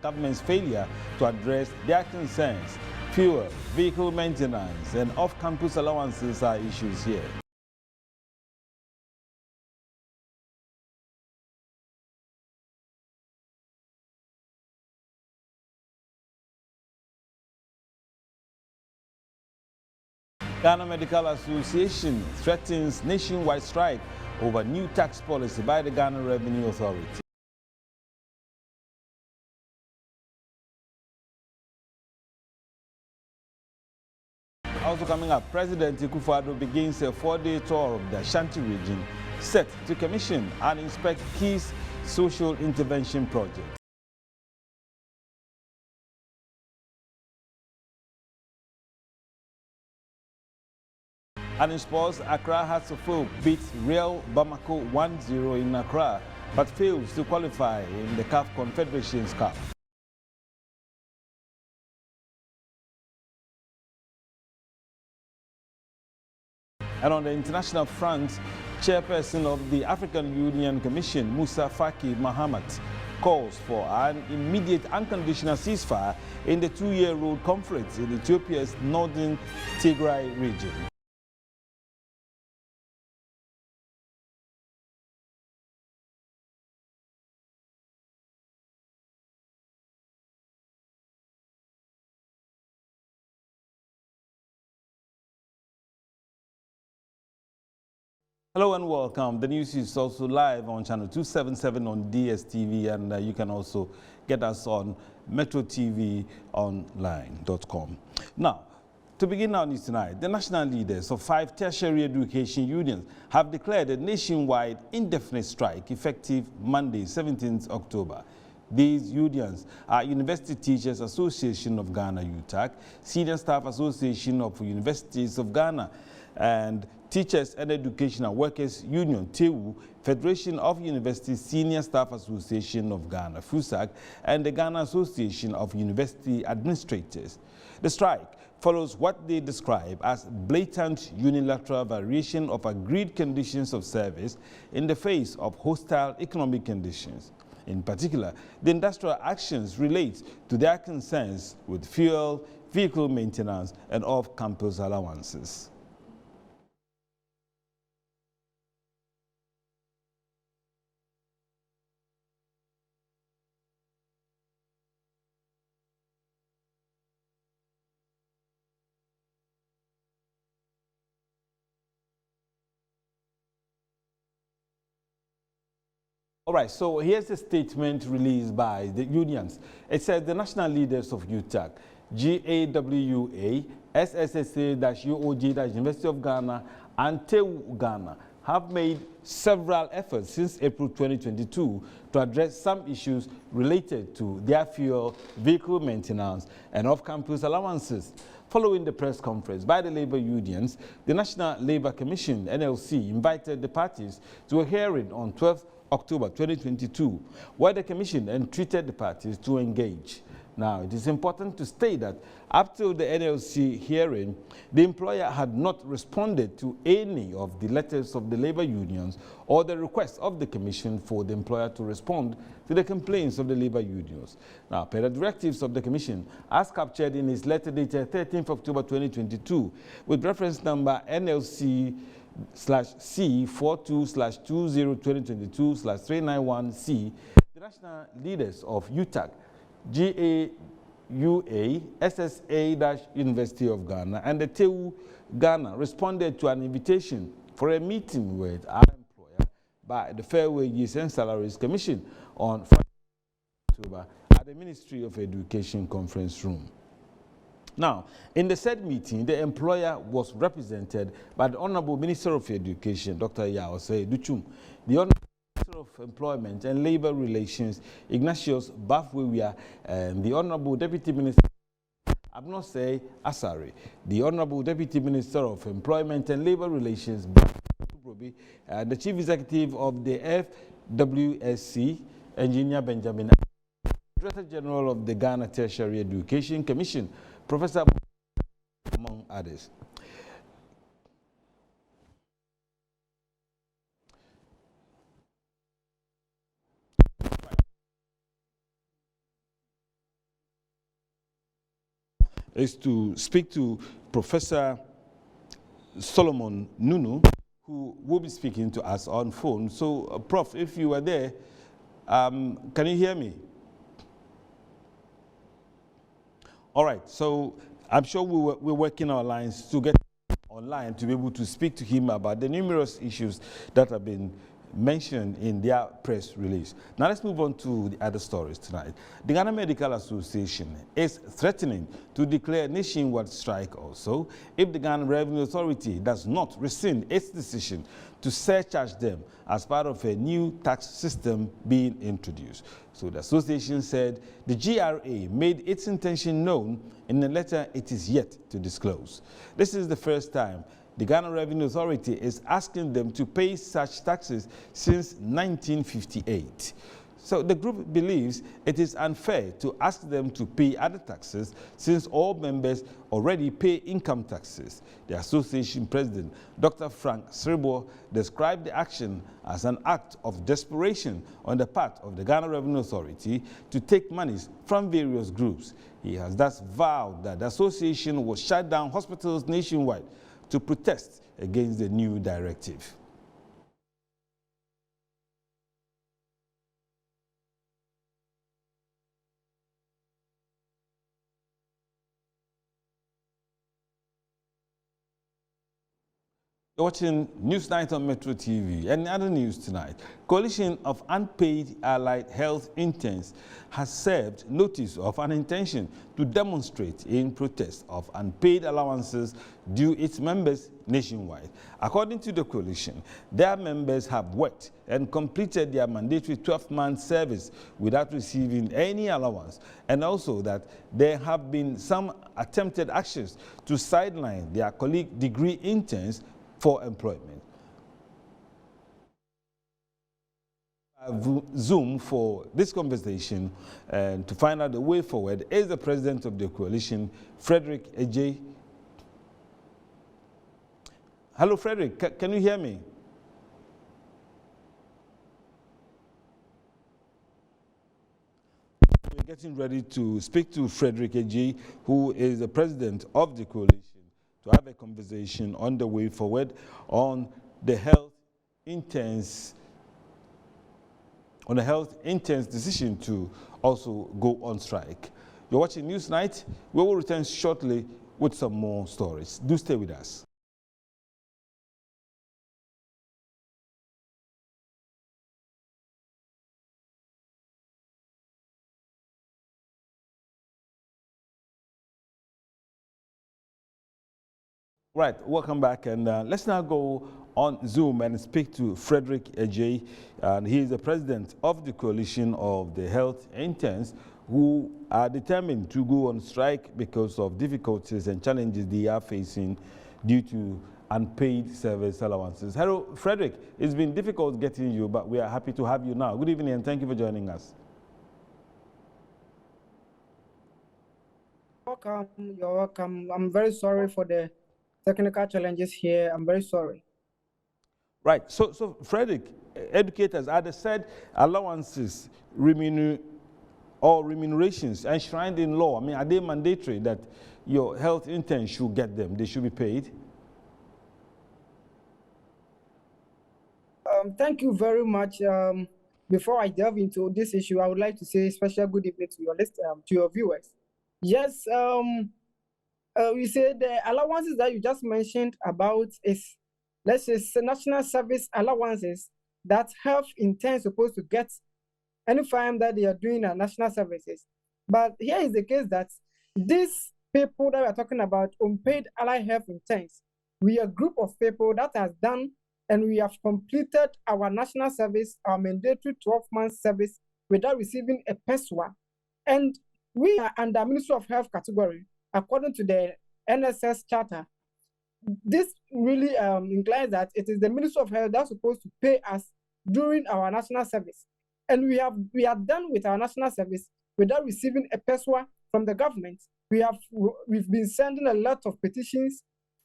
government's failure to address their concerns. Fuel, vehicle maintenance, and off-campus allowances are issues here. Ghana Medical Association threatens nationwide strike over new tax policy by the Ghana Revenue Authority. Also coming up, President Akufo-Addo begins a 4-day tour of the Ashanti region, set to commission and inspect key social intervention projects. And in sports, Accra Hearts of Oak beats Real Bamako 1-0 in Accra, but fails to qualify in the CAF Confederations Cup. And on the international front, chairperson of the African Union Commission, Musa Faki Mahamat, calls for an immediate unconditional ceasefire in the 2-year-old conflict in Ethiopia's northern Tigray region. Hello and welcome. The news is also live on channel 277 on DSTV, and you can also get us on metrotvonline.com. Now, to begin our news tonight, the national leaders of 5 tertiary education unions have declared a nationwide indefinite strike effective Monday, 17th October. These unions are University Teachers Association of Ghana, UTAG, Senior Staff Association of Universities of Ghana, and Teachers and Educational Workers Union, TEWU, Federation of University Senior Staff Association of Ghana, FUSAG, and the Ghana Association of University Administrators. The strike follows what they describe as blatant unilateral variation of agreed conditions of service in the face of hostile economic conditions. In particular, the industrial actions relate to their concerns with fuel, vehicle maintenance, and off-campus allowances. All right, so here's the statement released by the unions. It says the national leaders of UTAG, GAWA, SSSA-UOG, University of Ghana, and TEWU Ghana have made several efforts since April 2022 to address some issues related to their fuel, vehicle maintenance, and off-campus allowances. Following the press conference by the labor unions, the National Labor Commission, NLC, invited the parties to a hearing on 12th October 2022, where the Commission entreated the parties to engage. Now, it is important to state that up till the NLC hearing, the employer had not responded to any of the letters of the labor unions or the request of the Commission for the employer to respond to the complaints of the labor unions. Now, per the directives of the Commission, as captured in its letter dated 13th October 2022, with reference number NLC/C42/2022/391C, the national leaders of UTAG, GAUA, SSA-University of Ghana, and the TEWU Ghana responded to an invitation for a meeting with our employer by the Fair Wages and Salaries Commission on 5 October at the Ministry of Education conference room. Now, in the said meeting, the employer was represented by the Honorable Minister of Education, Dr. Yaosei Duchum, the Honorable Minister of Employment and Labor Relations, Ignatius Bafwewia, and the Honorable Deputy Minister, Abnosei Asari, the Honorable Deputy Minister of Employment and Labor Relations, and the Chief Executive of the FWSC, Engineer Benjamin, Director General of the Ghana Tertiary Education Commission, Professor, among others. is to speak to Professor Solomon Nunu, who will be speaking to us on phone. So, Prof, if you were there, can you hear me? All right, so I'm sure we're working our lines to get online to be able to speak to him about the numerous issues that have been mentioned in their press release. Now let's move on to the other stories tonight. The Ghana Medical Association is threatening to declare nationwide strike also if the Ghana Revenue Authority does not rescind its decision to surcharge them as part of a new tax system being introduced. So the association said the GRA made its intention known in a letter it is yet to disclose. This is the first time the Ghana Revenue Authority is asking them to pay such taxes since 1958. So the group believes it is unfair to ask them to pay other taxes since all members already pay income taxes. The association president, Dr. Frank Sribo, described the action as an act of desperation on the part of the Ghana Revenue Authority to take monies from various groups. He has thus vowed that the association will shut down hospitals nationwide to protest against the new directive. You're watching Newsnight on Metro TV. And other news tonight, Coalition of Unpaid Allied Health Interns has served notice of an intention to demonstrate in protest of unpaid allowances due its members nationwide. According to the coalition, their members have worked and completed their mandatory 12-month service without receiving any allowance, and also that there have been some attempted actions to sideline their colleague degree interns for employment. Zoom for this conversation and to find out the way forward is the president of the coalition, Frederick Ejay. Hello, Frederick. Can you hear me? We're getting ready to speak to Frederick Ejay, who is the president of the coalition, to have a conversation on the way forward on the health interns decision to also go on strike. You're watching Newsnight. We will return shortly with some more stories. Do stay with us. Right, welcome back, and let's now go on Zoom and speak to Frederick Ejay. He is the president of the coalition of the health interns who are determined to go on strike because of difficulties and challenges they are facing due to unpaid service allowances. Hello, Frederick. It's been difficult getting you, but we are happy to have you now. Good evening, and thank you for joining us. Welcome. You're welcome. I'm very sorry for the technical challenges here. I'm very sorry. Right. So Frederick, educators, are they said allowances, remunerations enshrined in law? I mean, are they mandatory that your health interns should get them? They should be paid? Thank you very much. Before I delve into this issue, I would like to say a special good evening to your viewers. Yes, we say the allowances that you just mentioned about is, let's say, national service allowances that health interns supposed to get anytime that they are doing national services. But here is the case that these people that we are talking about, unpaid allied health interns, we are a group of people that has done and we have completed our national service, our mandatory 12-month service without receiving a PESWA. And we are under Ministry of Health category, according to the NSS charter. This really implies that it is the Ministry of Health that's supposed to pay us during our national service. And we are done with our national service without receiving a PESWA from the government. We've been sending a lot of petitions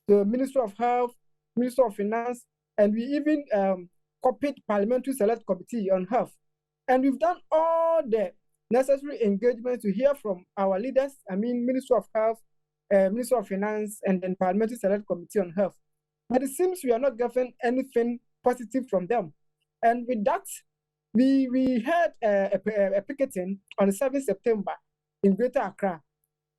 to the Ministry of Health, Ministry of Finance, and we even copied Parliamentary Select Committee on Health. And we've done all the necessary engagement to hear from our leaders, Ministry of Health, Ministry of Finance and then Parliamentary Select Committee on Health. But it seems we are not getting anything positive from them. And with that, we had a picketing on the 7th September in Greater Accra.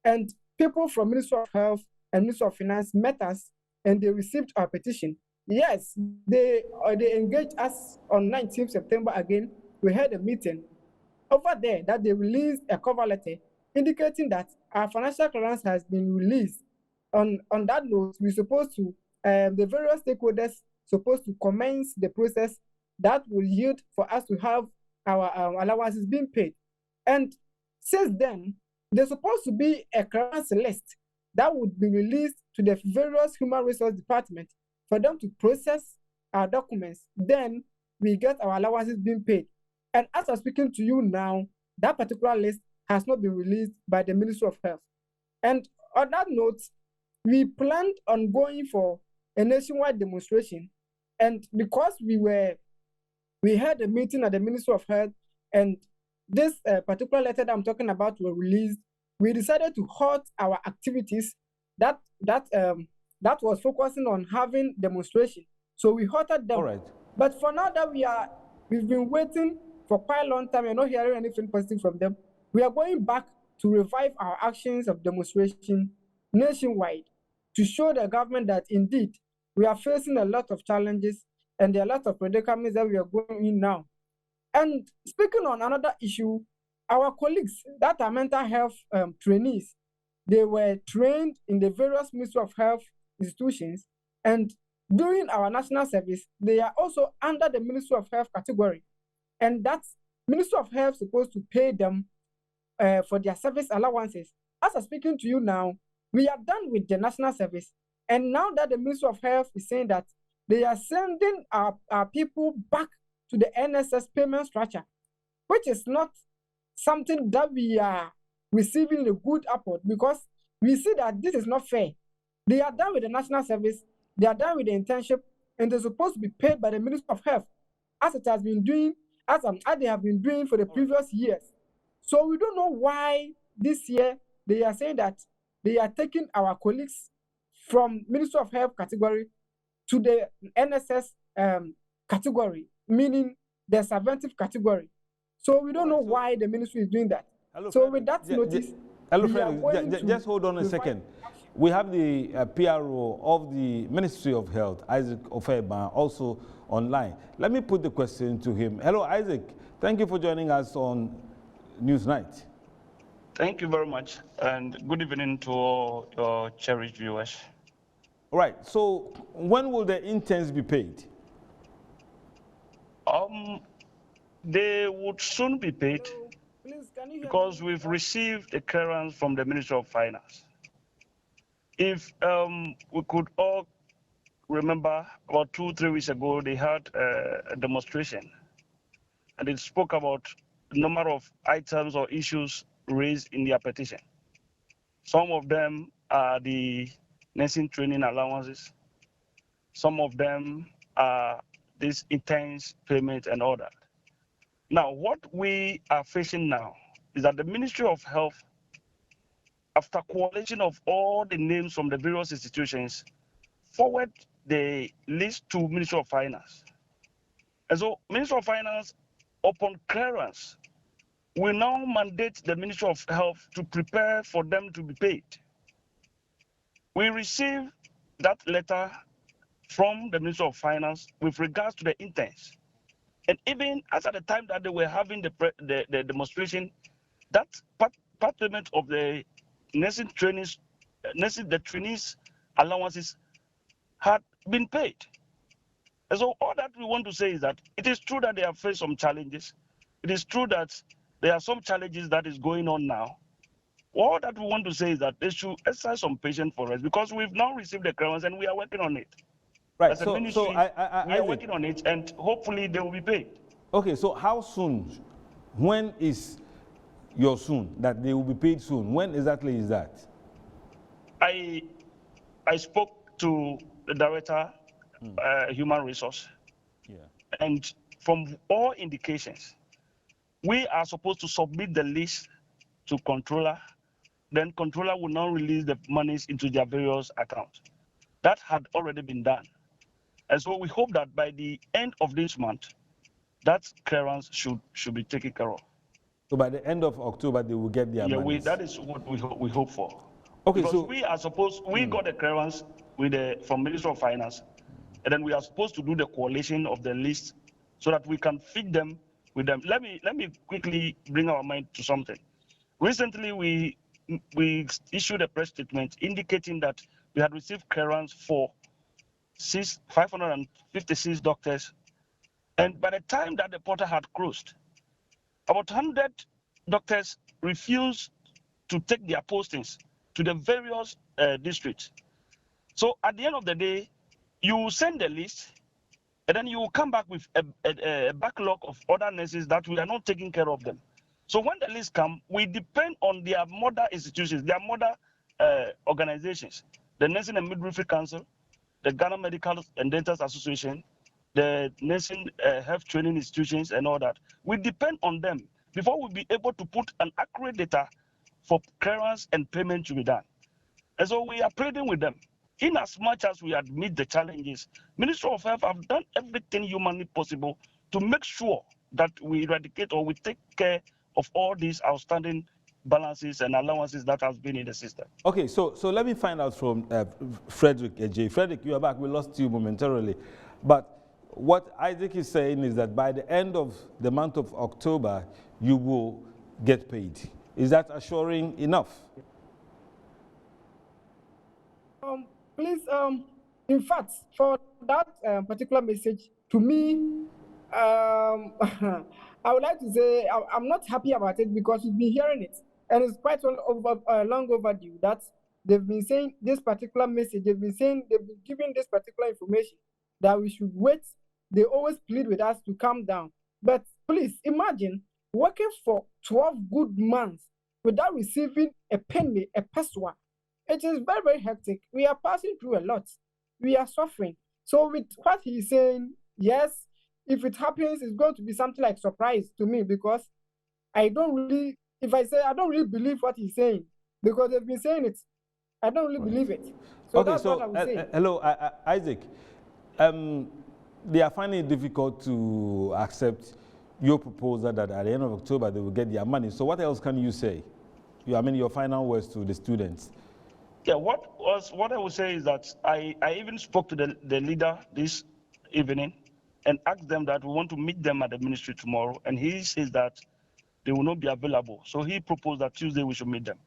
And people from Ministry of Health and Ministry of Finance met us and they received our petition. Yes, they engaged us on 19th September again. We had a meeting over there that they released a cover letter indicating that our financial clearance has been released. On that note, we're supposed to, the various stakeholders supposed to commence the process that will yield for us to have our allowances being paid. And since then, there's supposed to be a clearance list that would be released to the various human resource departments for them to process our documents. Then we get our allowances being paid. And as I'm speaking to you now, that particular list has not been released by the Ministry of Health. And on that note, we planned on going for a nationwide demonstration. And because we had a meeting at the Ministry of Health, and this particular letter that I'm talking about were released, we decided to halt our activities that was focusing on having demonstration. So we halted them. All right. But for now that we've been waiting for quite a long time, we're not hearing anything positive from them. We are going back to revive our actions of demonstration nationwide to show the government that indeed we are facing a lot of challenges and there are a lot of predicaments that we are going in now. And speaking on another issue, our colleagues that are mental health trainees, they were trained in the various Ministry of Health institutions, and during our national service, they are also under the Ministry of Health category. And that's Ministry of Health supposed to pay them for their service allowances. As I'm speaking to you now, we are done with the national service. And now that the Ministry of Health is saying that they are sending our people back to the NSS payment structure, which is not something that we are receiving a good apport, because we see that this is not fair. They are done with the national service, they are done with the internship, and they're supposed to be paid by the Ministry of Health, as it has been doing, as they have been doing for the previous years. So we don't know why this year they are saying that they are taking our colleagues from Ministry of Health category to the NSS category, meaning the subventive category. So we don't know why the ministry is doing that. Hello, so with that notice, just hold on a second. We have the PRO of the Ministry of Health, Isaac Ofeba, also online. Let me put the question to him. Hello, Isaac. Thank you for joining us on Newsnight. Thank you very much, and good evening to all your cherished viewers. All right. So when will the interns be paid? They would soon be paid because we've received a clearance from the Ministry of Finance. If we could all remember, about 2-3 weeks ago, they had a demonstration, and it spoke about the number of items or issues raised in their petition. Some of them are the nursing training allowances. Some of them are this intense payment and all that. Now, what we are facing now is that the Ministry of Health, after coalition of all the names from the various institutions, forward the list to Ministry of Finance. And so Ministry of Finance, upon clearance, will now mandate the Ministry of Health to prepare for them to be paid. We received that letter from the Ministry of Finance with regards to the interns. And even as at the time that they were having the demonstration, that part payment of the nursing trainees allowances had been paid. And so all that we want to say is that it is true that they have faced some challenges. It is true that there are some challenges that is going on now. All that we want to say is that they should exercise some patience for us, because we've now received the clearance and we are working on it. Right. As a ministry, we are working on it, and hopefully they will be paid. Okay, so how soon? When is your soon? That they will be paid soon? When exactly is that? I spoke to the director, human resource, and from all indications, we are supposed to submit the list to controller. then controller will now release the monies into their various accounts. That had already been done. And so we hope that by the end of this month, that clearance should be taken care of. So by the end of October, they will get their money. That is what we hope for. Okay, because so we got the clearance from Ministry of Finance, and then we are supposed to do the coalition of the list so that we can feed them with them. Let me quickly bring our mind to something. Recently, we issued a press statement indicating that we had received clearance for 556 doctors, and by the time that the portal had closed, about 100 doctors refused to take their postings to the various districts. So at the end of the day, you send the list, and then you will come back with a backlog of other nurses that we are not taking care of them. So when the list come, we depend on their mother institutions, their mother organizations, the Nursing and Midwifery Council, the Ghana Medical and Dental Association, the Nursing Health Training Institutions, and all that. We depend on them before we'll be able to put an accurate data for clearance and payment to be done. And so we are pleading with them. In as much as we admit the challenges, Ministry of Health have done everything humanly possible to make sure that we eradicate or we take care of all these outstanding balances and allowances that has been in the system. Okay, so let me find out from Frederick J. Frederick, you are back. We lost you momentarily. But what Isaac is saying is that by the end of the month of October, you will get paid. Is that assuring enough? Please, in fact, for that particular message, to me, I would like to say I'm not happy about it because we've been hearing it, and it's quite long overdue that they've been saying this particular message. They've been giving this particular information that we should wait. They always plead with us to calm down. But please imagine working for 12 good months without receiving a penny, a peso. It is very, very hectic. We are passing through a lot. We are suffering. So with what he's saying, yes, if it happens, it's going to be something like surprise to me because I don't really believe what he's saying because they've been saying it. I don't really believe it. So okay, that's so what I would say. hello, Isaac. They are finding it difficult to accept your proposal that at the end of October they will get their money. So what else can you say? Your final words to the students. Yeah, what I would say is that I even spoke to the leader this evening and asked them that we want to meet them at the ministry tomorrow, and he says that they will not be available. So he proposed that Tuesday we should meet them.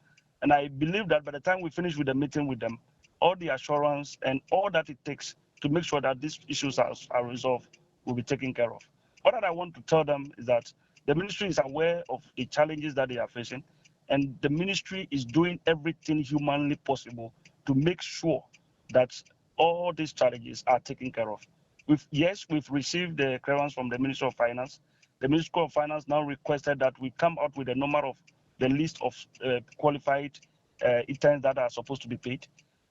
And I believe that by the time we finish with the meeting with them, all the assurance and all that it takes to make sure that these issues are resolved will be taken care of. All that I want to tell them is that the ministry is aware of the challenges that they are facing, and the ministry is doing everything humanly possible to make sure that all these challenges are taken care of. We've received the clearance from the Ministry of Finance. The Ministry of Finance now requested that we come out with a number of the list of qualified interns that are supposed to be paid.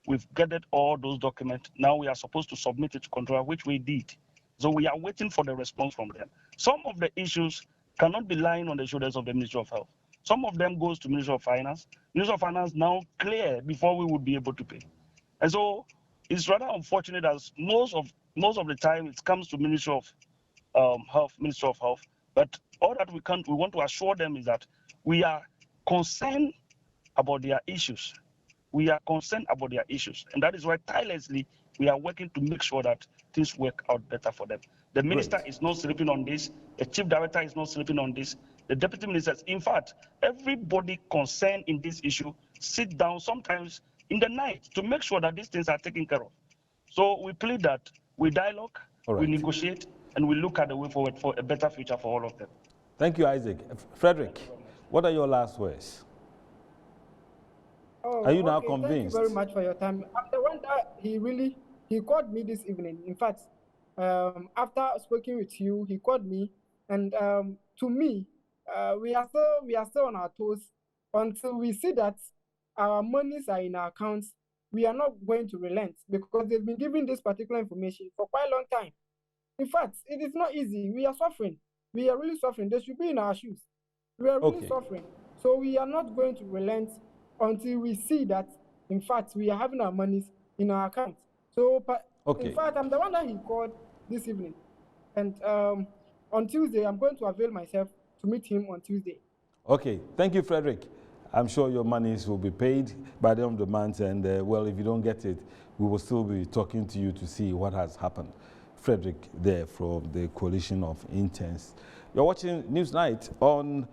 We've gathered all those documents. Now we are supposed to submit it to controller, which we did. So we are waiting for the response from them. Some of the issues cannot be lying on the shoulders of the Ministry of Health. Some of them goes to Ministry of Finance. Ministry of Finance now clear before we would be able to pay. And so it's rather unfortunate as most of the time it comes to Ministry of Health, Ministry of Health. But all that we want to assure them is that we are concerned about their issues. We are concerned about their issues. And that is why tirelessly we are working to make sure that things work out better for them. The minister is not sleeping on this. The chief director is not sleeping on this. The deputy ministers, in fact, everybody concerned in this issue sit down sometimes in the night to make sure that these things are taken care of. So we plead that we dialogue, we negotiate, and we look at the way forward for a better future for all of them. Thank you, Isaac. Frederick, what are your last words? Are you now convinced? Thank you very much for your time. I'm the one that he called me this evening. In fact, after speaking with you, he called me, and to me, we are still on our toes until we see that our monies are in our accounts. We are not going to relent because they've been giving this particular information for quite a long time. In fact, it is not easy. We are suffering. We are really suffering. They should be in our shoes. We are really suffering. So we are not going to relent until we see that, in fact, we are having our monies in our account. So, Okay. in fact, I'm the one that he called this evening. And on Tuesday, I'm going to avail myself to meet him on Tuesday. Okay, thank you, Frederick. I'm sure your monies will be paid by the end of the month, and well, if you don't get it, we will still be talking to you to see what has happened. Frederick there from the Coalition of Interns. You're watching Newsnight on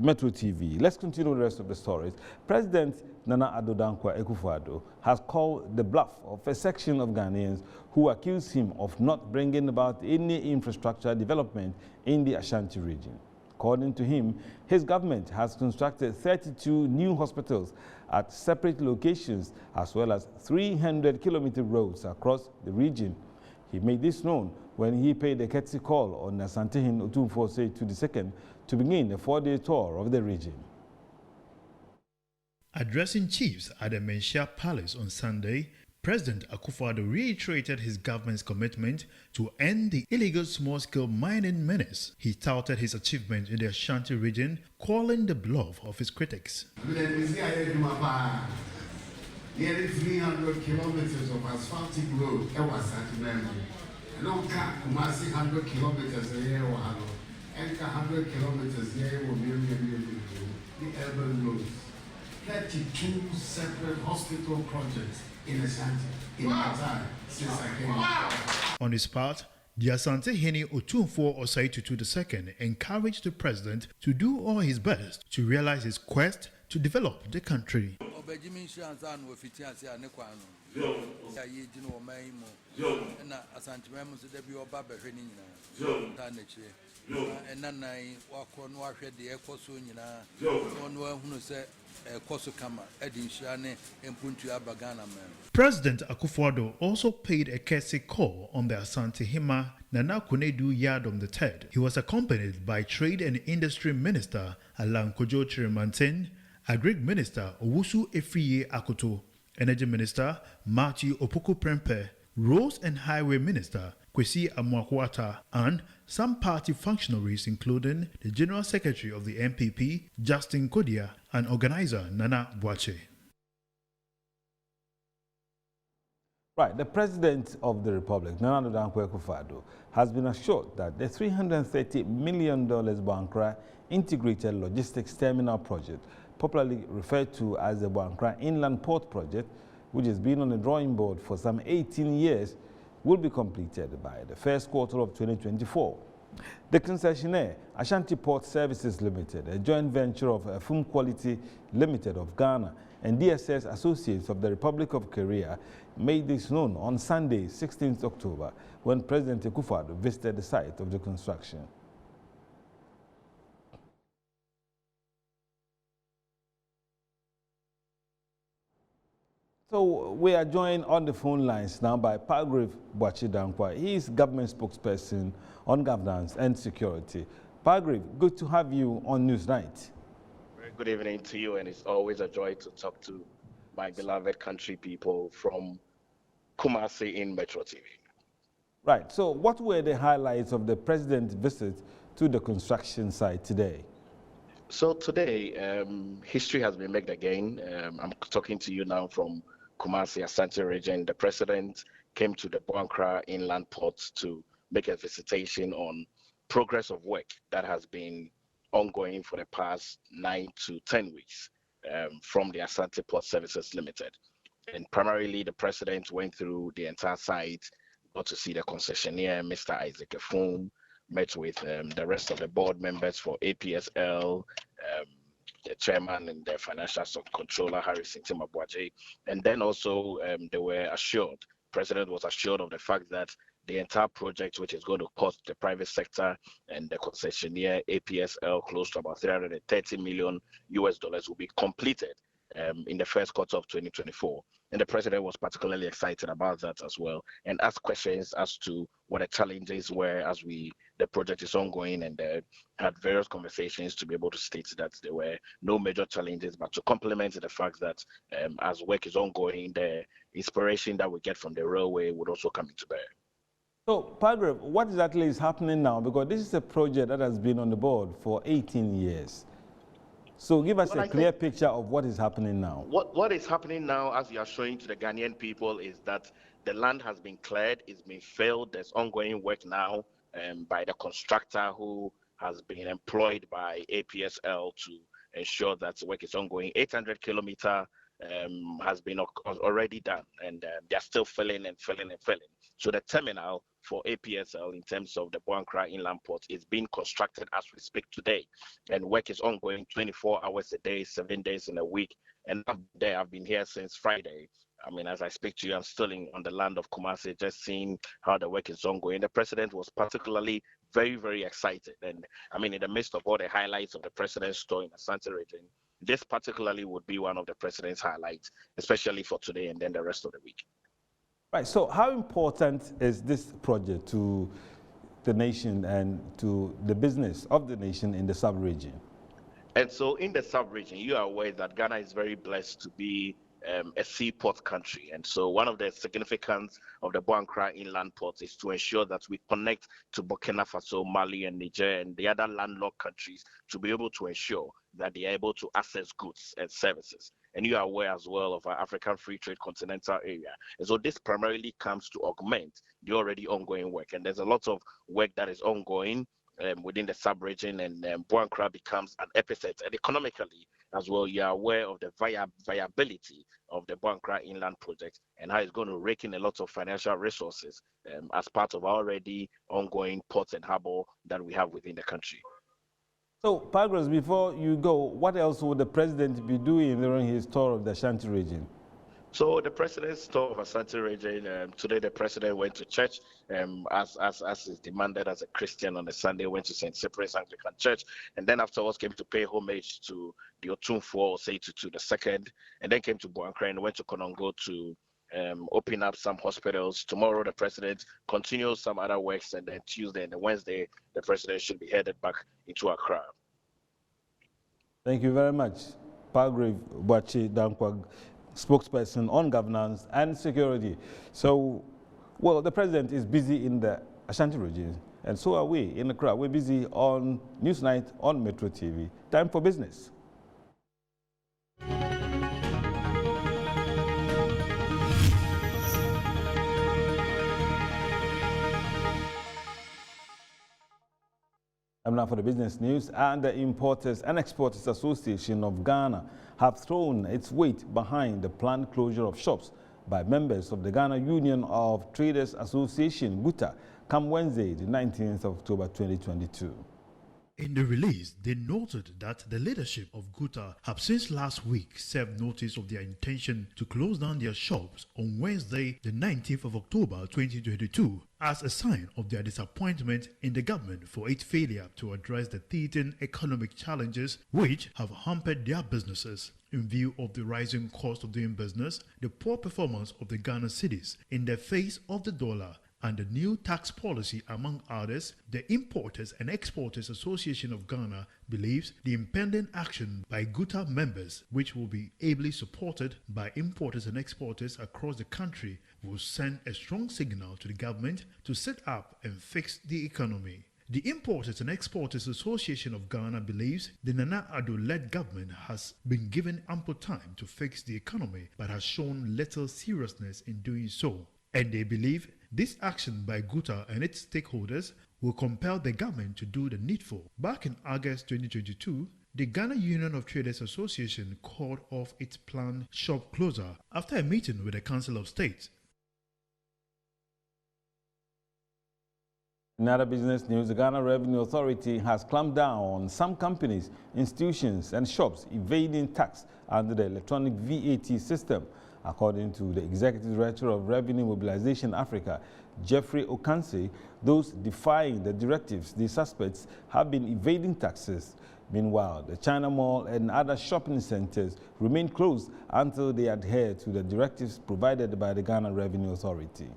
Metro TV. Let's continue the rest of the stories. President Nana Addo Dankwa Akufo-Addo has called the bluff of a section of Ghanaians who accuse him of not bringing about any infrastructure development in the Ashanti region. According to him, his government has constructed 32 new hospitals at separate locations, as well as 300-kilometer roads across the region. He made this known when he paid a courtesy call on Asantehen Otumfuo Osei II to begin a 4-day tour of the region. Addressing chiefs at the Menchia Palace on Sunday, President Akufo-Addo reiterated his government's commitment to end the illegal small-scale mining menace. He touted his achievements in the Ashanti region, calling the bluff of his critics. Nearly 300 kilometers of asphaltic road was and on Kumasi 100 kilometers a year, and 100 kilometers a year will the urban roads. 32 separate hospital projects in Ashanti in my time since I came. On his part, the Asantehen Otumfuo Osei II encouraged the president to do all his best to realize his quest to develop the country. President Akufo-Addo also paid a courtesy call on the Asante Hima Nana Konadu Yadom III. He was accompanied by Trade and Industry Minister Alan Kojo Chirimanten, Agric Minister Owusu Efriye Akoto, Energy Minister Matthew Opoku Prempeh, Roads and Highway Minister Kwesi Amoakwata, and some party functionaries including the General Secretary of the MPP, Justin Kodia, and organizer Nana Boache. Right, the President of the Republic, Nana Addo Dankwa Akufo-Addo, has been assured that the $330 million Boankra Integrated Logistics Terminal Project, popularly referred to as the Boankra Inland Port Project, which has been on the drawing board for some 18 years, will be completed by the first quarter of 2024. The concessionaire, Ashanti Port Services Limited, a joint venture of Fum Quality Limited of Ghana and DSS Associates of the Republic of Korea, made this known on Sunday, 16th October, when President Akufo-Addo visited the site of the construction. So we are joined on the phone lines now by Palgrave Boache Dankwa. He is government spokesperson on governance and security. Palgrave, good to have you on Newsnight. Very good evening to you, and it's always a joy to talk to my beloved country people from Kumasi in Metro TV. Right, so what were the highlights of the president's visit to the construction site today? So today, history has been made again. I'm talking to you now from Kumasi, Asante region. The president came to the Boankra Inland Port to make a visitation on progress of work that has been ongoing for the past 9 to 10 weeks from the Asante Port Services Limited. And primarily, the president went through the entire site, got to see the concessionaire, Mr. Isaac Efum, met with the rest of the board members for APSL, the chairman and the financial controller, Harrison Timabwaje. And then also they were assured, President was assured of the fact that the entire project, which is going to cost the private sector and the concessionaire APSL close to about $330 million will be completed in the first quarter of 2024. And the president was particularly excited about that as well, and asked questions as to what the challenges were as the project is ongoing, and had various conversations to be able to state that there were no major challenges, but to complement the fact that as work is ongoing, the inspiration that we get from the railway would also come into bear. So, Palgrave, what exactly is happening now? Because this is a project that has been on the board for 18 years. So give us a clear picture of what is happening now. What is happening now, as you are showing to the Ghanaian people, is that the land has been cleared, it's been filled. There's ongoing work now by the constructor who has been employed by APSL to ensure that work is ongoing. 800 kilometer has been already done, and they're still filling and filling and filling. So the terminal for APSL in terms of the Boankra Inland Port is being constructed as we speak today, and work is ongoing 24 hours a day, 7 days in a week. And I've been here since Friday. I mean, as I speak to you, I'm still on the land of Kumasi, just seeing how the work is ongoing. The president was particularly very, very excited. And I mean, in the midst of all the highlights of the president's tour in the Asante region, this particularly would be one of the president's highlights, especially for today and then the rest of the week. Right, so how important is this project to the nation and to the business of the nation in the sub-region? And so in the sub-region, you are aware that Ghana is very blessed to be a seaport country. And so one of the significance of the Boankra Inland Port is to ensure that we connect to Burkina Faso, Mali, and Niger, and the other landlocked countries to be able to ensure that they are able to access goods and services. And you are aware as well of our African Free Trade Continental Area. And so this primarily comes to augment the already ongoing work. And there's a lot of work that is ongoing within the sub-region, and Boankra becomes an epicenter. And economically as well, you are aware of the viability of the Boankra Inland Project and how it's going to rake in a lot of financial resources as part of our already ongoing ports and harbor that we have within the country. So, Pagros, before you go, what else would the president be doing during his tour of the Ashanti region? So the president's tour of Asante region, today the president went to church as is demanded as a Christian on a Sunday, went to St. Cyprian's Anglican Church, and then afterwards came to pay homage to the Otumfuo Osei Tutu II, and then came to Boankra and went to Konongo to open up some hospitals. Tomorrow the president continues some other works, and then Tuesday and Wednesday the president should be headed back into Accra. Thank you very much, Palgrave Boakye Dankwah, spokesperson on governance and security. So, well, the president is busy in the Ashanti region, and so are we in Accra. We're busy on Newsnight on Metro TV. Time for business. And now for the business news. And the Importers and Exporters Association of Ghana have thrown its weight behind the planned closure of shops by members of the Ghana Union of Traders Association, GUTA, come Wednesday, the 19th of October 2022. In the release, they noted that the leadership of GUTA have since last week served notice of their intention to close down their shops on Wednesday, the 19th of October 2022, as a sign of their disappointment in the government for its failure to address the teething economic challenges which have hampered their businesses. In view of the rising cost of doing business, the poor performance of the Ghana cedis in the face of the dollar, and the new tax policy, among others, the Importers and Exporters Association of Ghana believes the impending action by GUTA members, which will be ably supported by importers and exporters across the country, will send a strong signal to the government to set up and fix the economy. The Importers and Exporters Association of Ghana believes the Nana Addo-led government has been given ample time to fix the economy but has shown little seriousness in doing so. And they believe this action by GUTA and its stakeholders will compel the government to do the needful. Back in August 2022, the Ghana Union of Traders Association called off its planned shop closure after a meeting with the Council of State. In other business news, the Ghana Revenue Authority has clamped down on some companies, institutions and shops evading tax under the electronic VAT system. According to the Executive Director of Revenue Mobilization Africa, Jeffrey Okanse, those defying the directives, the suspects, have been evading taxes. Meanwhile, the China Mall and other shopping centers remain closed until they adhere to the directives provided by the Ghana Revenue Authority.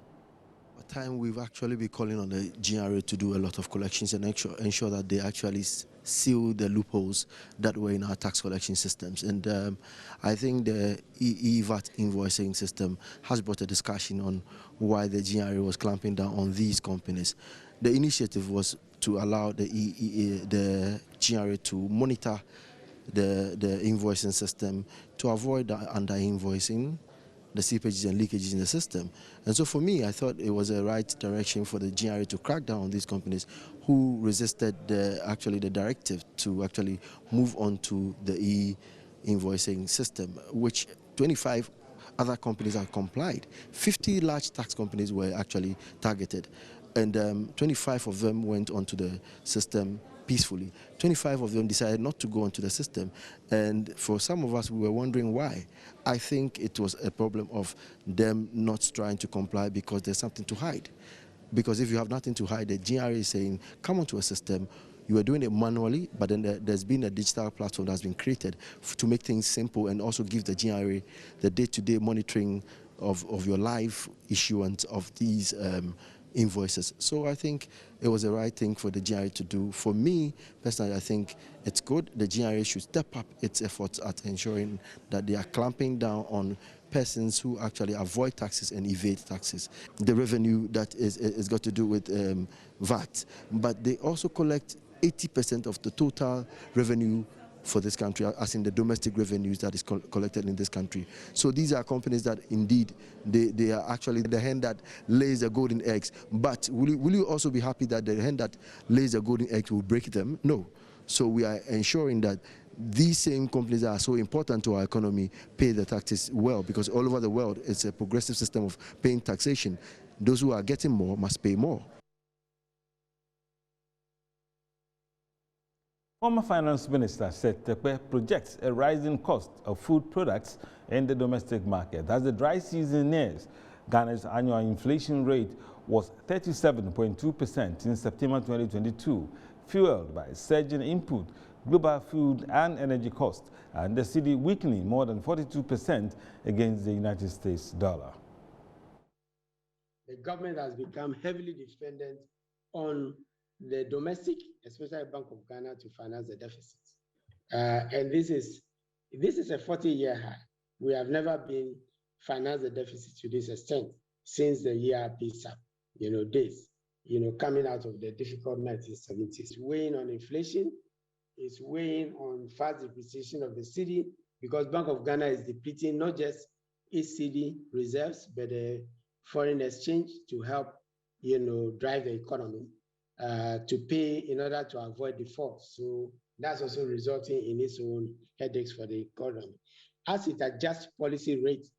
Time we've actually been calling on the GRA to do a lot of collections and ensure that they actually seal the loopholes that were in our tax collection systems. And I think the EVAT invoicing system has brought a discussion on why the GRA was clamping down on these companies. The initiative was to allow the GRA to monitor the invoicing system to avoid the under-invoicing, the seepages and leakages in the system. And so for me, I thought it was a right direction for the GRA to crack down on these companies who resisted actually the directive to actually move on to the e-invoicing system, which 25 other companies have complied. 50 large tax companies were actually targeted, and 25 of them went onto the system peacefully. 25 of them decided not to go onto the system, and for some of us, we were wondering why. I think it was a problem of them not trying to comply because there's something to hide. Because if you have nothing to hide, the GRA is saying, come onto a system. You are doing it manually, but then there's been a digital platform that's been created to make things simple and also give the GRA the day-to-day monitoring of your live issuance of these invoices. So I think it was the right thing for the GRA to do. For me, personally, I think it's good. The GRA should step up its efforts at ensuring that they are clamping down on persons who actually avoid taxes and evade taxes. The revenue that is got to do with VAT, but they also collect 80% of the total revenue for this country, as in the domestic revenues that is collected in this country. So these are companies that indeed, they are actually the hen that lays the golden eggs. But will you also be happy that the hen that lays the golden eggs will break them? No. So we are ensuring that these same companies that are so important to our economy pay the taxes well, because all over the world, it's a progressive system of paying taxation. Those who are getting more must pay more. Former Finance Minister said Tekpe projects a rising cost of food products in the domestic market. As the dry season nears, Ghana's annual inflation rate was 37.2% in September 2022, fueled by surging input, global food and energy costs, and the cedi weakening more than 42% against the United States dollar. The government has become heavily dependent on the domestic, especially Bank of Ghana, to finance the deficit. And this is a 40-year high. We have never been financed the deficit to this extent since the ERP-SAP, days, coming out of the difficult 1970s. It's weighing on inflation, it's weighing on fast depreciation of the cedi, because Bank of Ghana is depleting not just its cedi reserves, but the foreign exchange to help, drive the economy. To pay in order to avoid default. So that's also resulting in its own headaches for the economy. As it adjusts policy rates,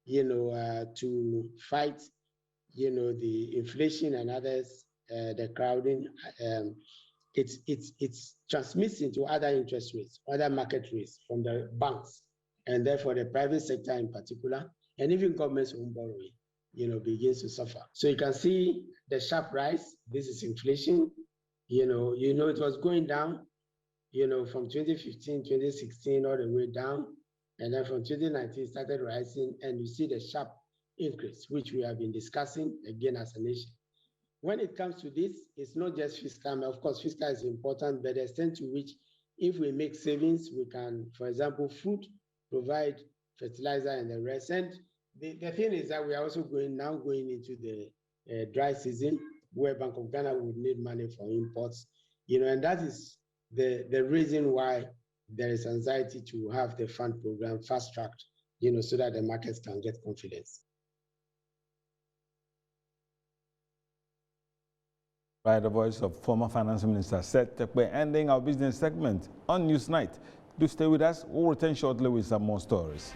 to fight, the inflation and others, the crowding, it's transmits into other interest rates, other market rates from the banks, and therefore the private sector in particular, and even government's own borrowing, begins to suffer. So you can see the sharp rise. This is inflation. It was going down, from 2015, 2016, all the way down. And then from 2019, it started rising. And you see the sharp increase, which we have been discussing again as a nation. When it comes to this, it's not just fiscal. Of course, fiscal is important, but the extent to which, if we make savings, we can, for example, food, provide fertilizer and the rest. And the thing is that we are also going into the dry season, where Bank of Ghana would need money for imports, and that is the reason why there is anxiety to have the fund program fast-tracked, so that the markets can get confidence. By the voice of former Finance Minister Seth Tekpe, ending our business segment on Newsnight. Do stay with us. We'll return shortly with some more stories.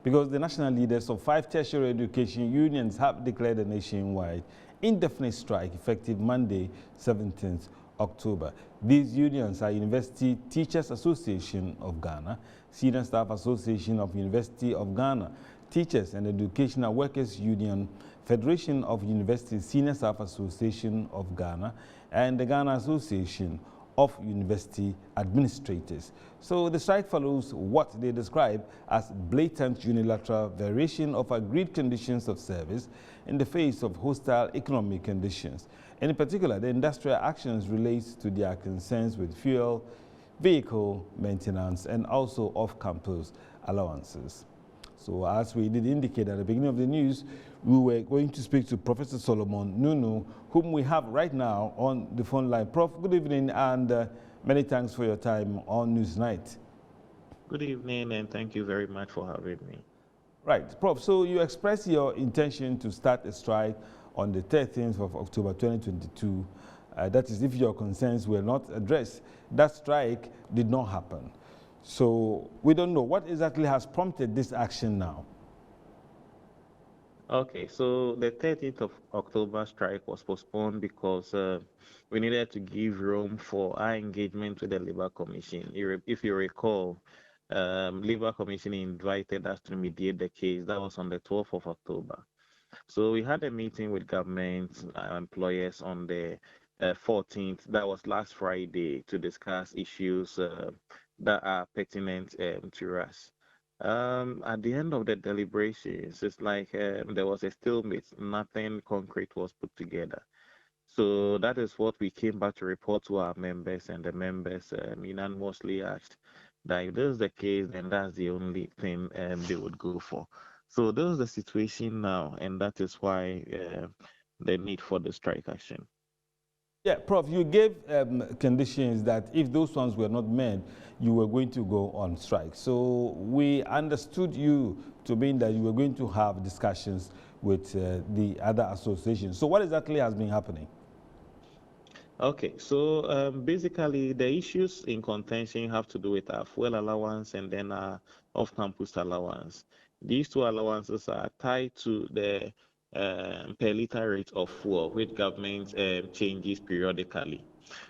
Because the national leaders of 5 tertiary education unions have declared a nationwide indefinite strike effective Monday, 17th October. These unions are University Teachers Association of Ghana, Senior Staff Association of University of Ghana, Teachers and Educational Workers Union, Federation of University Senior Staff Association of Ghana, and the Ghana Association of University Administrators. So the strike follows what they describe as blatant unilateral variation of agreed conditions of service in the face of hostile economic conditions. In particular, the industrial actions relates to their concerns with fuel, vehicle maintenance, and also off-campus allowances. So as we did indicate at the beginning of the news, we were going to speak to Professor Solomon Nunu, whom we have right now on the phone line. Prof, good evening, and many thanks for your time on Newsnight. Good evening, and thank you very much for having me. Right, Prof, so you expressed your intention to start a strike on the 13th of October 2022. That is, if your concerns were not addressed. That strike did not happen. So we don't know what exactly has prompted this action now. Okay, so the 13th of October strike was postponed because we needed to give room for our engagement with the Labour Commission. If you recall, Labour Commission invited us to mediate the case. That was on the 12th of October. So we had a meeting with government employers on the 14th. That was last Friday, to discuss issues that are pertinent to us. At the end of the deliberations, it's like there was a stalemate. Nothing concrete was put together. So that is what we came back to report to our members, and the members unanimously asked that if this is the case, then that's the only thing they would go for. So this is the situation now, and that is why the need for the strike action. Yeah, Prof, you gave conditions that if those ones were not met, you were going to go on strike. So we understood you to mean that you were going to have discussions with the other associations. So what exactly has been happening? Okay, so basically the issues in contention have to do with our fuel allowance and then our off-campus allowance. These two allowances are tied to the per liter rate of fuel, which government changes periodically.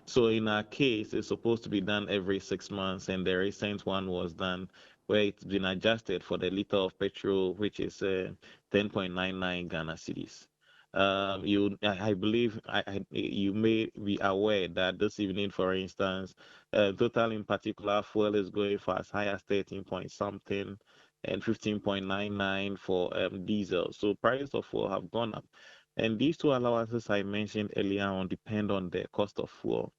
So in our case, it's supposed to be done every 6 months, and the recent one was done where it's been adjusted for the liter of petrol, which is 10.99 Ghana cedis. I believe you may be aware that this evening, for instance, total in particular fuel is going for as high as 13 point something and 15.99 for diesel. So prices of fuel have gone up. And these two allowances I mentioned earlier on depend on the cost of fuel.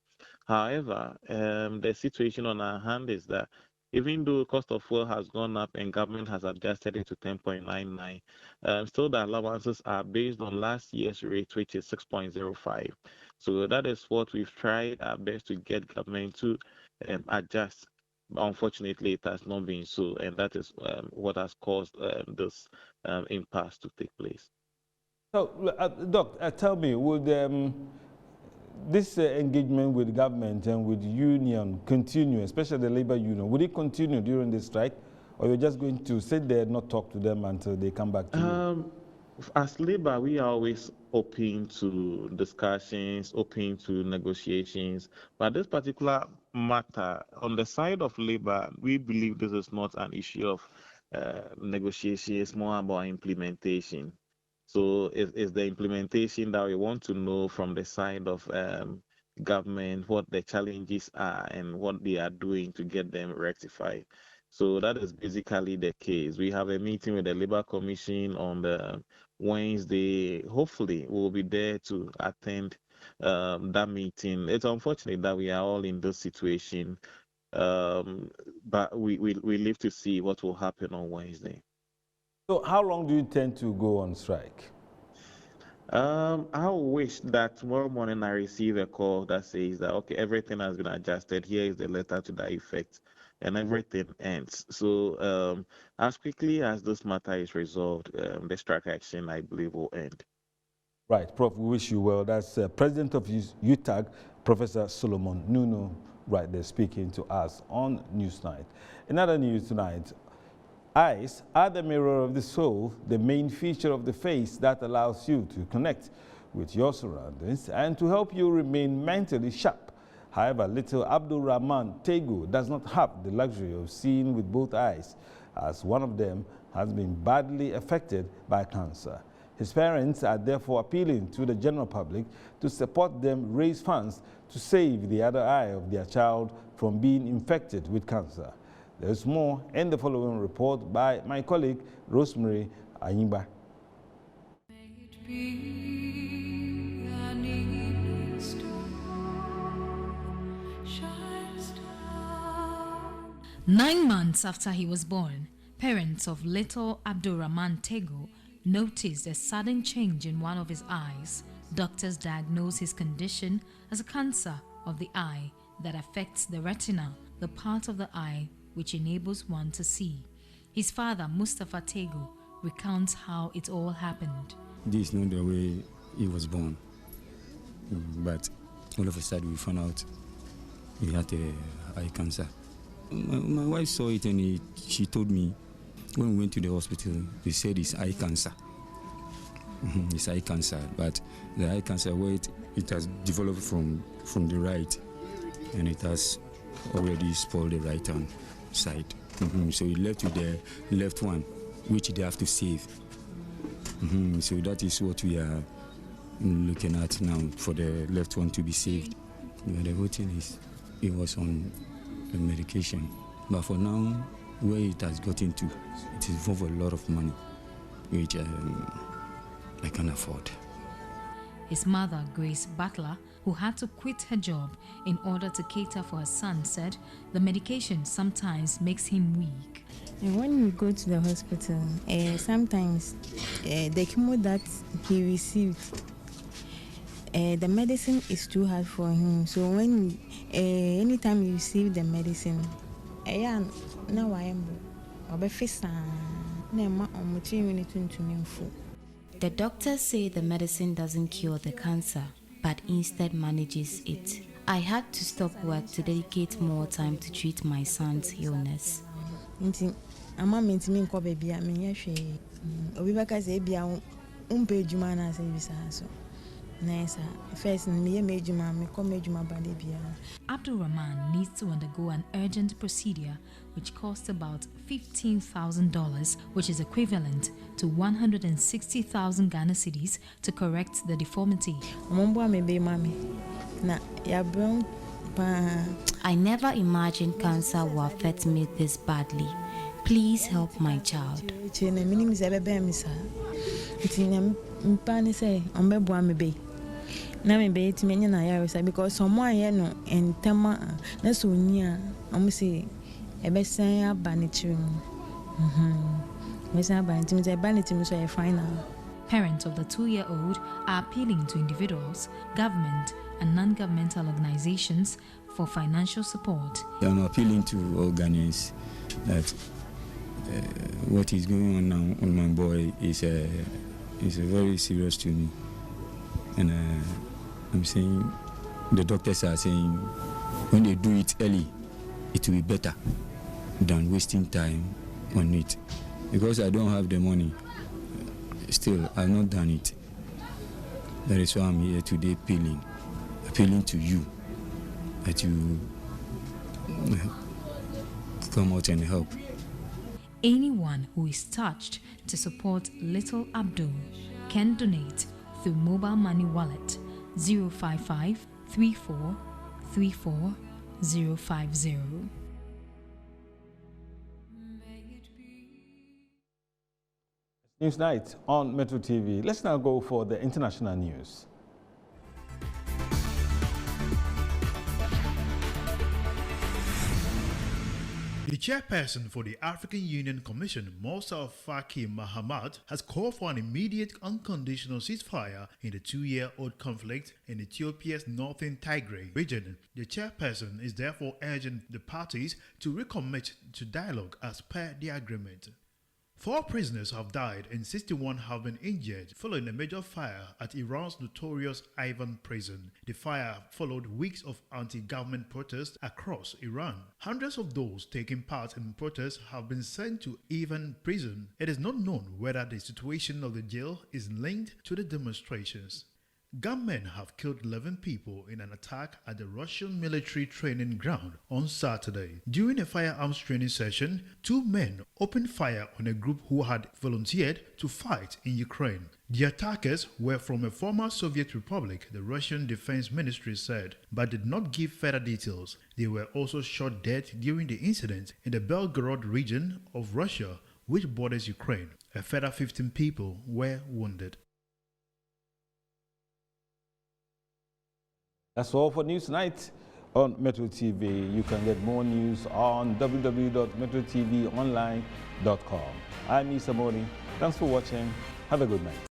However, the situation on our hand is that even though cost of fuel has gone up and government has adjusted it to 10.99, still the allowances are based on last year's rate, which is 6.05. So that is what we've tried our best to get government to adjust. Unfortunately, it has not been so, and that is what has caused this impasse to take place. So, Doc, tell me, would this engagement with government and with union continue, especially the labor union? Would it continue during the strike, or you're just going to sit there and not talk to them until they come back to you? As labor, we are always open to discussions, open to negotiations. But this particular matter, on the side of labor, we believe this is not an issue of negotiation. It's more about implementation. So it's the implementation that we want to know from the side of government, what the challenges are and what they are doing to get them rectified. So that is basically the case. We have a meeting with the Labour Commission on the Wednesday. Hopefully, we'll be there to attend that meeting. It's unfortunate that we are all in this situation, but we live to see what will happen on Wednesday. So how long do you intend to go on strike? I wish that tomorrow morning I receive a call that says that, okay, everything has been adjusted. Here is the letter to that effect, and everything ends. So as quickly as this matter is resolved, the strike action, I believe, will end. Right, Prof, we wish you well. That's President of UTAG, Professor Solomon Nunu, right there speaking to us on Newsnight. Another news tonight. Eyes are the mirror of the soul, the main feature of the face that allows you to connect with your surroundings and to help you remain mentally sharp. However, little Abdul Rahman Tego does not have the luxury of seeing with both eyes, as one of them has been badly affected by cancer. His parents are therefore appealing to the general public to support them raise funds to save the other eye of their child from being infected with cancer. There's more in the following report by my colleague, Rosemary Ayimba. "9 months after he was born, Parents of little Abdulrahman Tego noticed a sudden change in one of his eyes. Doctors diagnosed his condition as a cancer of the eye that affects the retina, the part of the eye which enables one to see. His father, Mustafa Tego, recounts how it all happened. This is not the way he was born, but all of a sudden we found out he had eye cancer. My wife saw it and she told me when we went to the hospital, they said it's eye cancer. It's eye cancer, but the eye cancer, where it has developed from the right, and it has already spoiled the right hand side. So it left with the left one, which they have to save. So that is what we are looking at now, for the left one to be saved. But the whole thing is, it was on the medication. But for now, where it has gotten to, it involves a lot of money, which I can afford. His mother, Grace Butler, who had to quit her job in order to cater for her son, said the medication sometimes makes him weak. And when we go to the hospital, sometimes the chemo that he received, the medicine is too hard for him. So when anytime you receive the medicine, now I am the doctors say the medicine doesn't cure the cancer, but instead manages it. I had to stop work to dedicate more time to treat my son's illness. Abdulrahman needs to undergo an urgent procedure which costs about $15,000, which is equivalent to 160,000 Ghana cedis, to correct the deformity. I never imagined cancer will affect me this badly. Please help my child. Because someone and Tama, that's Unia, I'm say, a best saying a banity. Parents of the 2-year-old are appealing to individuals, government, and non-governmental organizations for financial support. I'm appealing to all Ghanaians that what is going on now on my boy is very serious to me, and I'm saying, the doctors are saying, when they do it early, it will be better than wasting time on it. Because I don't have the money, still I've not done it. That is why I'm here today appealing to you, that you come out and help. Anyone who is touched to support little Abdul can donate through mobile money wallet 055 34 34 050. Newsnight on Metro TV. Let's now go for the international news. The chairperson for the African Union Commission, Moussa Faki Mahamat, has called for an immediate unconditional ceasefire in the 2-year-old conflict in Ethiopia's northern Tigray region. The chairperson is therefore urging the parties to recommit to dialogue as per the agreement. 4 prisoners have died and 61 have been injured following a major fire at Iran's notorious Ivan prison. The fire followed weeks of anti-government protests across Iran. Hundreds of those taking part in protests have been sent to Ivan prison. It is not known whether the situation of the jail is linked to the demonstrations. Gunmen have killed 11 people in an attack at the Russian military training ground on Saturday. During a firearms training session, 2 men opened fire on a group who had volunteered to fight in Ukraine. The attackers were from a former Soviet republic, the Russian Defense Ministry said, but did not give further details. They were also shot dead during the incident in the Belgorod region of Russia, which borders Ukraine. A further 15 people were wounded. That's all for Newsnight. on Metro TV. You can get more news on www.metrotvonline.com. I'm Isa Moni. Thanks for watching. Have a good night.